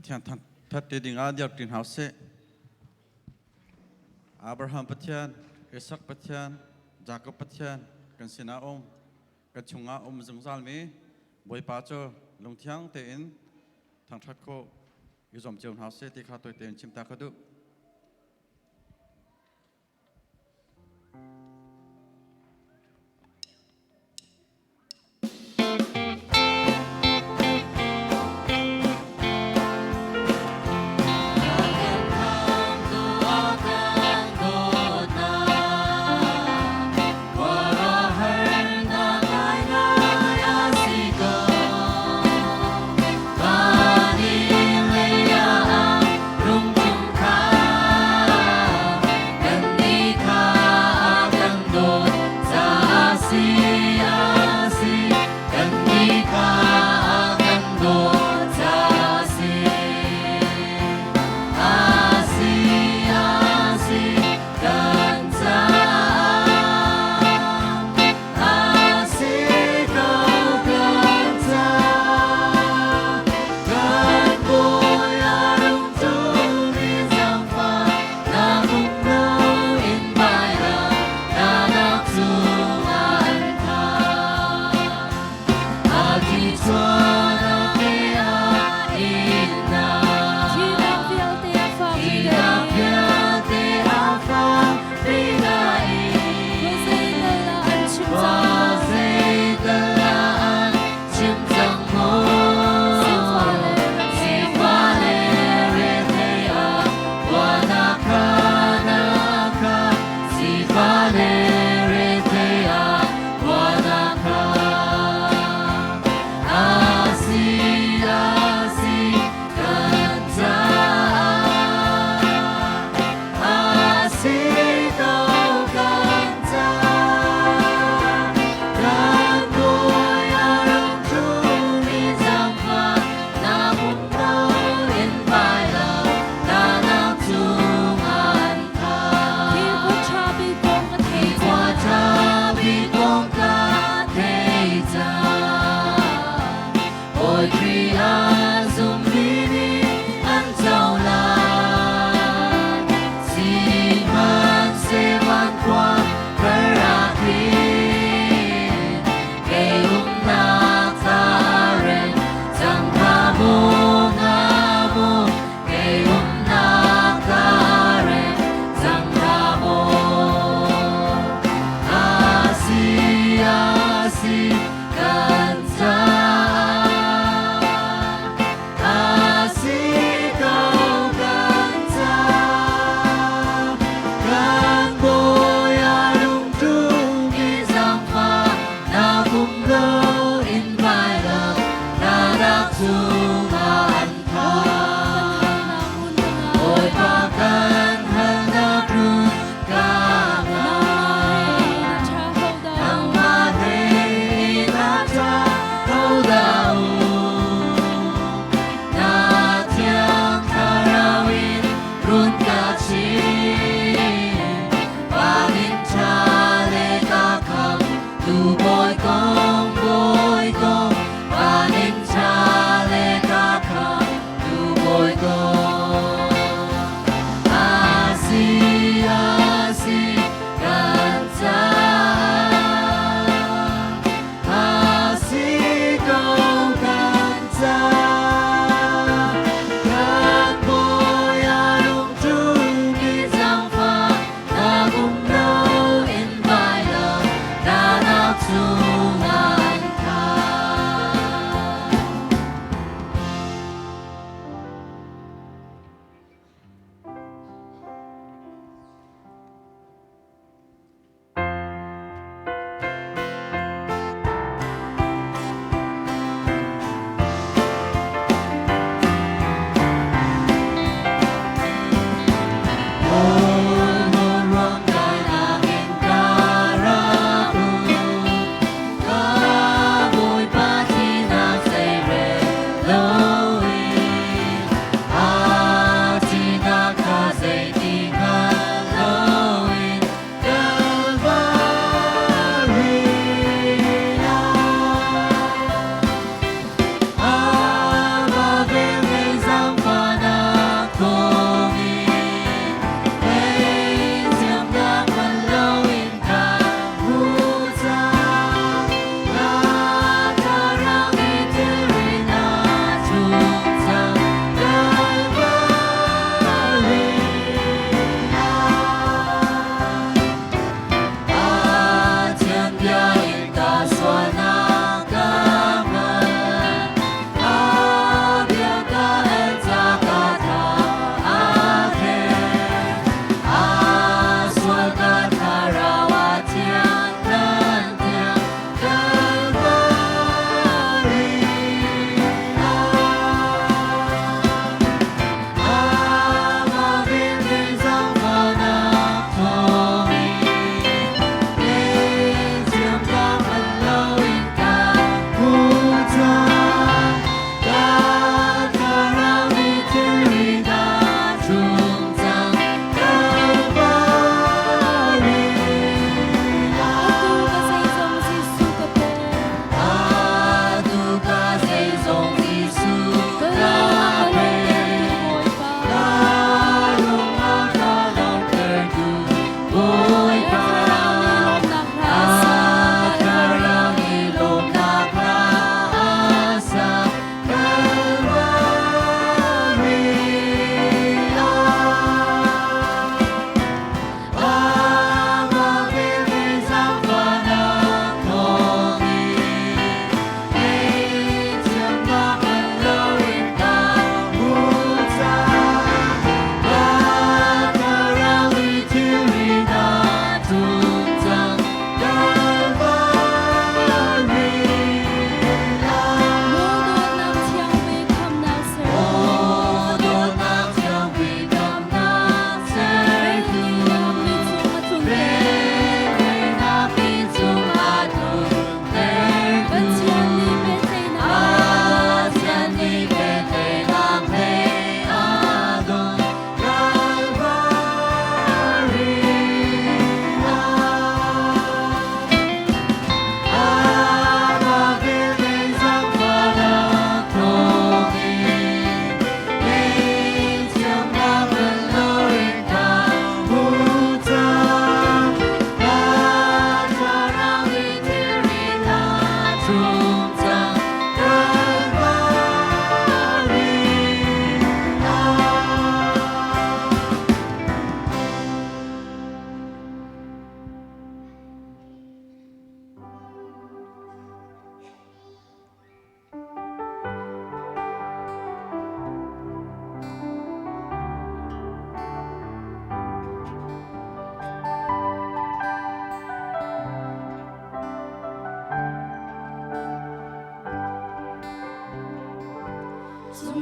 thian that te ding a diar tin house Abraham pathian Isaac pathian Jacob pathian kan sina kan chunga zungzal mi boi pa cho lung thiang te in thang that ko yuzom cheun house ti kha toi ten chim ta khadu Rung rung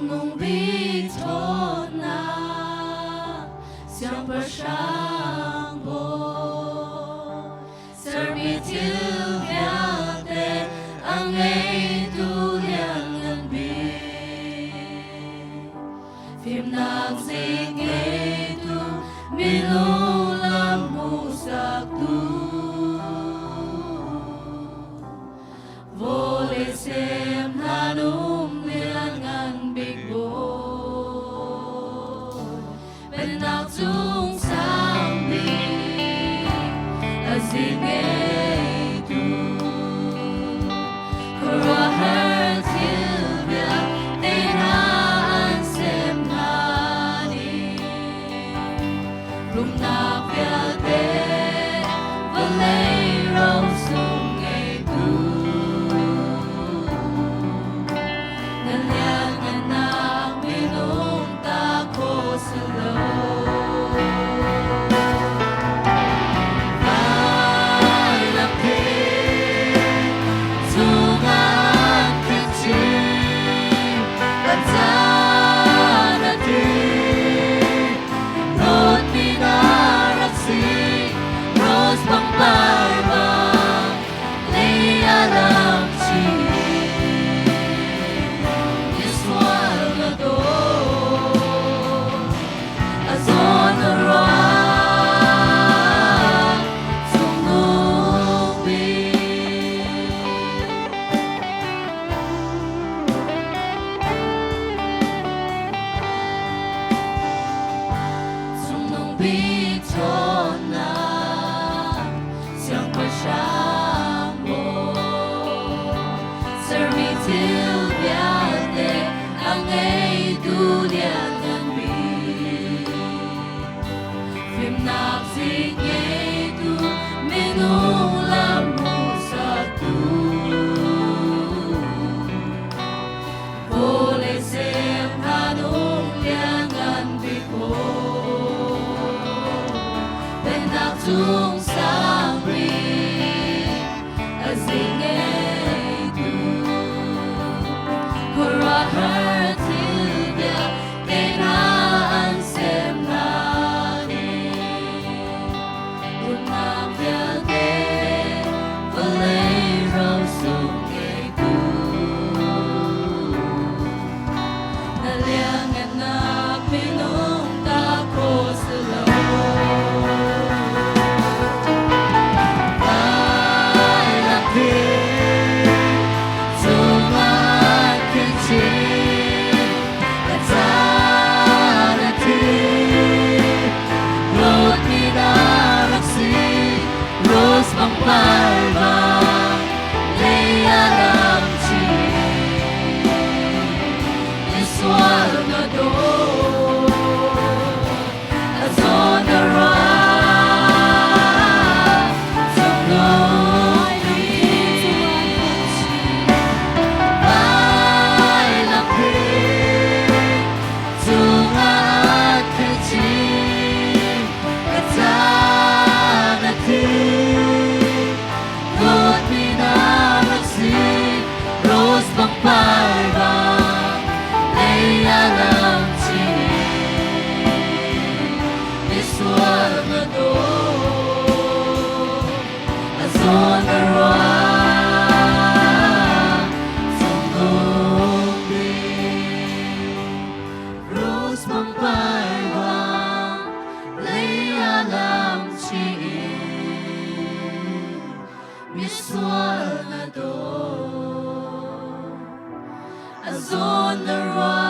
nung bi thon na siang per sang bo serbi til bia te ang ei tu liang ngan bi phim nang sing ei tu mi lu lam mu sak tu vô lê xem hanum liang ngan big boy bên nào chung sang đi azing ei tu kora her til bia te na an xem na ni rum na bia te vô lê rau sung ei tu nan liang an nak minung ta ko selo bi thon na siang per sang bo serbi til bia te ang ei tu liang ngan bi phim nap sing ei tu minung lam mu sa tu vô lê xem hanum liang ngan bi ko chung sang bi azing ei tu kora her til bia te na an xem na ni un nam bia te vô lê rau sung ei tu na liang an nak minung ta ko selo on the road.